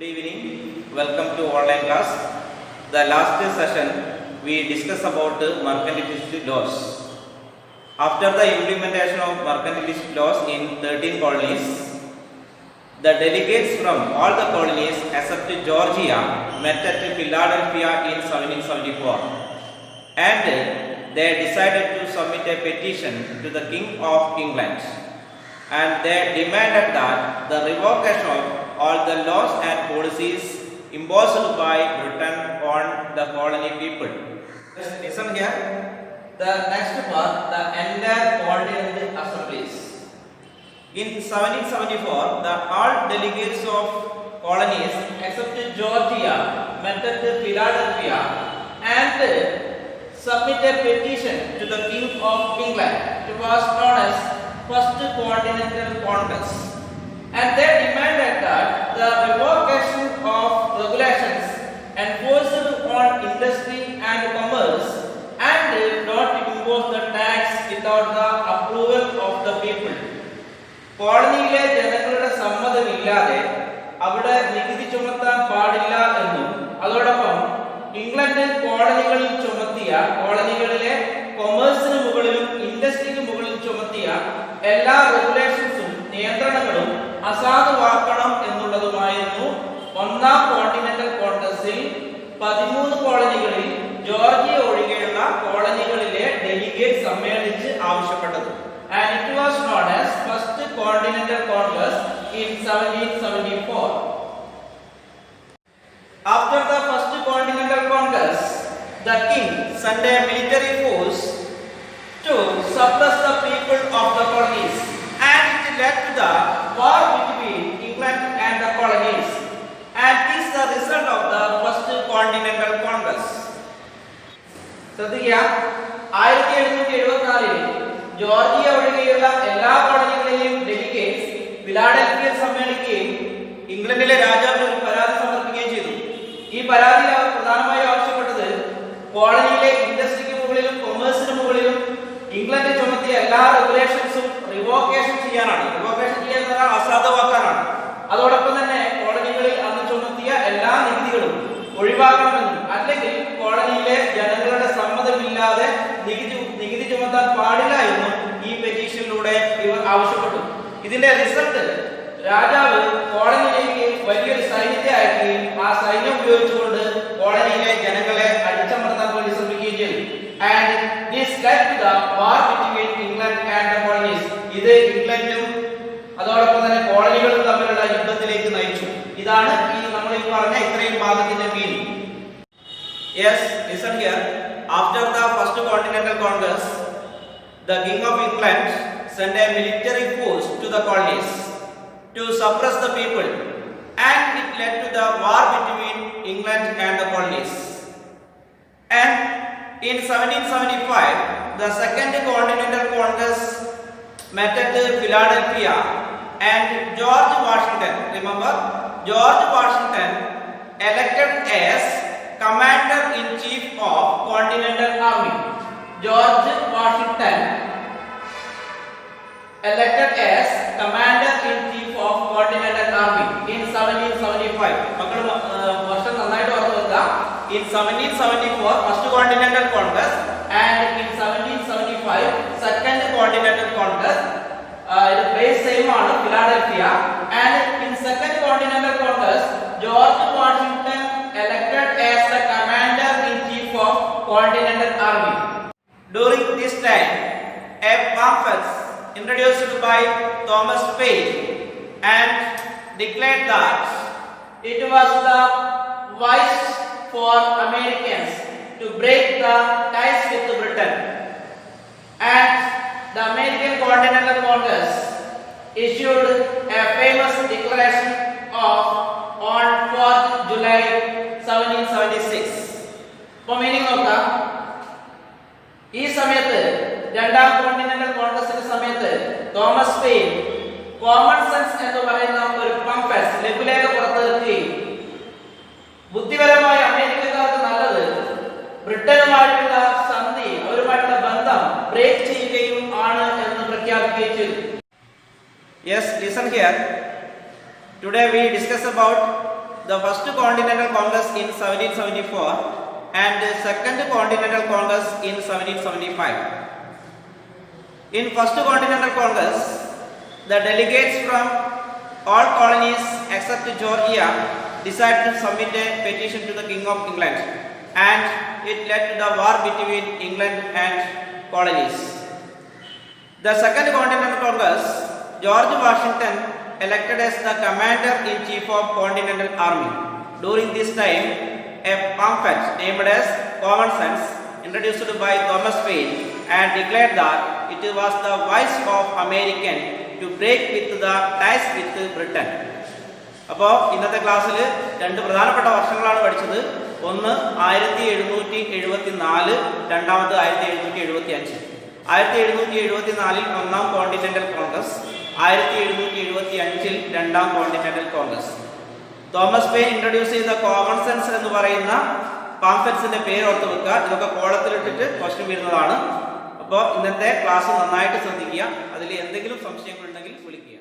Good evening. Welcome to online class. The last session we discussed about mercantilist laws. After the implementation of mercantilist laws in 13 colonies, the delegates from all the colonies except Georgia met at Philadelphia in 1774, and they decided to submit a petition to the King of England, and they demanded that the revocation of all the laws and policies imposed by Britain on the colony people. Just listen here. The next part, the entire continental assemblies. In 1774, the all delegates of colonies except Georgia met at Philadelphia and submit a petition to the King of England. It was known as First Continental Congress. And they demanded that the revocation of regulations enforced on industry and commerce and not impose the tax without the approval of the people. കോളനിയിലെ ജനങ്ങളുടെ സമ്മതമില്ലാതെ അവിടെ നികുതി ചുമത്താൻ പാടില്ല എന്നും അതോടൊപ്പം England കോളനികളിൽ ചുമത്തിയ കോളനികളിലെ കൊമേഴ്സിന് മുകളിലും ഇൻഡസ്ട്രിക്ക് മുകളിലും ചുമത്തിയ എല്ലാ റെഗുലേഷൻസും നിയന്ത്രണങ്ങളും അസാധുവാക്കണം എന്നുള്ളതുമായിരുന്നു ഒന്നാം കോണ്ടിനെന്റൽ കോൺഗ്രസിൽ 13 കോളനികളിൽ ജോർജിയ ഒഴികെയുള്ള കോളനികളിലെ ഡെലിഗേറ്റ് സമ്മേളിച്ച് ആവശ്യപ്പെട്ടത്. And it was known as First Continental Congress in 1774. After the First Continental Congress, the king sent a military force to suppress the people of the colonies, and it led to the war between England and the colonies, and this is the result of the First Continental Congress. ശ്രദ്ധിക്കുക, 1774 Georgia ഒഴികെയുള്ള എല്ലാ കോളനികളിലെയും delegates ഫിലാഡൽഫിയയിൽ സമ്മേളിക്കുകയും ഇംഗ്ലണ്ടിലെ രാജാവിന് ഒരു പരാതി സമർപ്പിക്കുകയും ചെയ്തു. ഈ പരാതിയിൽ അവർ പ്രധാനമായും ആവശ്യപ്പെട്ടത് കോളനിയിലെ ഇൻഡസ്ട്രിക്ക് മുകളിലും കൊമേഴ്സിന് മുകളിലും ഇംഗ്ലണ്ട് ചുമത്തിയ എല്ലാ റെഗുലേഷൻസും റിവോക്കേഷൻ ചെയ്യാനാണ്. റിവോക്കേഷൻ ചെയ്യാൻ പറഞ്ഞാൽ അസാധുവാക്കാനാണ്. അതോടൊപ്പം തന്നെ കോളനികളിൽ അന്ന് ചുമത്തിയ എല്ലാ നികുതികളും ഒഴിവാക്കണമെന്നും അല്ലെങ്കിൽ കോളനിയിലെ ജനങ്ങളുടെ സമ്മതമില്ലാതെ നികുതി ചുമത്താൻ പാടില്ല എന്നും ഈ പെറ്റീഷനിലൂടെ ഇവർ ആവശ്യപ്പെട്ടു. ഇതിന്റെ റിസൾട്ട് രാജാവ് കോളനിയിലേക്ക് വലിയൊരു സൈന്യത്തെ അയക്കുകയും ആ സൈന്യം ഉപയോഗിച്ചുകൊണ്ട് കോളനിയിലെ ജനങ്ങളെ അടിച്ചമർത്താൻ വേണ്ടി ശ്രമിക്കുകയും ചെയ്തു. And this led to the war between England and the colonies. ഇത് ഇംഗ്ലണ്ടും അതോടൊപ്പം തന്നെ കോളനികളും തമ്മിലുള്ള യുദ്ധത്തിലേക്ക് നയിച്ചു. ഇതാണ് ഈ നമ്മൾ ഈ പറഞ്ഞ ഇത്രയും ഭാഗത്തിന്റെ meaning. Yes, listen here. After the First Continental Congress, the King of England sent a military force to the colonies to suppress the people, and it led to the war between England and the colonies. And in 1775, the Second Continental Congress met at Philadelphia, and George Washington, remember, George Washington elected as Commander-in-Chief of Continental Army. George Washington elected as Commander-in-Chief of Continental Army in 1775. മക്കൾ വർഷം നന്നായിട്ട് ഓർത്ത് വെക്കുക. In 1774 First Continental Congress, and in 1775 Second Continental Congress. The place same ആണ് Philadelphia. And in Second Continental Congress, George Washington elected as the Commander-in-Chief of Continental Army. During this time, a pamphlet introduced by Thomas Paine and declared that it was the wise for Americans to break the ties with Britain, and the American Continental Congress issued a famous declaration on 4th July 1776. അപ്പോൾ meaning നോക്കാം. ഈ സമയത്ത് രണ്ടാം continental കോൺഗ്രസിന്റെ സമയത്ത് Thomas pain common sense എന്ന് പറയുന്ന ഒരു പംഫ്ലെറ്റ് ലഘുലേഖ പുറത്തിറക്കുകയും ബുദ്ധിപരമായ അമേരിക്കക്കാർക്ക് നല്ലത് ബ്രിട്ടനുമായിട്ടുള്ള സന്ധി അവരുമായിട്ടുള്ള ബന്ധം ബ്രേക്ക് ചെയ്യുകയും ആണ് എന്ന് പ്രഖ്യാപിക്കുകയും ചെയ്തു. Yes, listen here. Today we discuss about the first Continental Congress in 1774 and the second Continental Congress in 1775. In first Continental Congress, the delegates from all colonies except Georgia decided to submit a petition to the King of England, and it led to the war between England and colonies. The second Continental Congress, George Washington elected as the commander-in-chief of Continental Army. During this time, a pamphlet named as Common Sense, introduced by Thomas Paine, and declared that it was the wish of American to break with the ties with Britain. അപ്പോൾ ഇന്നത്തെ ക്ലാസ്സിൽ രണ്ട് പ്രധാനപ്പെട്ട വർഷങ്ങളാണ് പഠിച്ചത്. ഒന്ന് 1774, രണ്ടാമത് 1775. 1774 ഒന്നാം continental Congress, 1775 രണ്ടാം continental Congress. Thomas pain introduce ചെയ്ത കോമൺ സെൻസ് എന്ന് പറയുന്ന പാംഫ്ലെറ്റ്സിന്റെ പേര് ഓർത്ത് വെക്കുക. ഇതൊക്കെ കോളത്തിലിട്ടിട്ട് ക്വസ്റ്റ്യൻ വരുന്നതാണ്. അപ്പോൾ ഇന്നത്തെ ക്ലാസ് നന്നായിട്ട് ശ്രദ്ധിക്കുക. അതിൽ എന്തെങ്കിലും സംശയങ്ങളുണ്ടെങ്കിൽ വിളിക്കുക.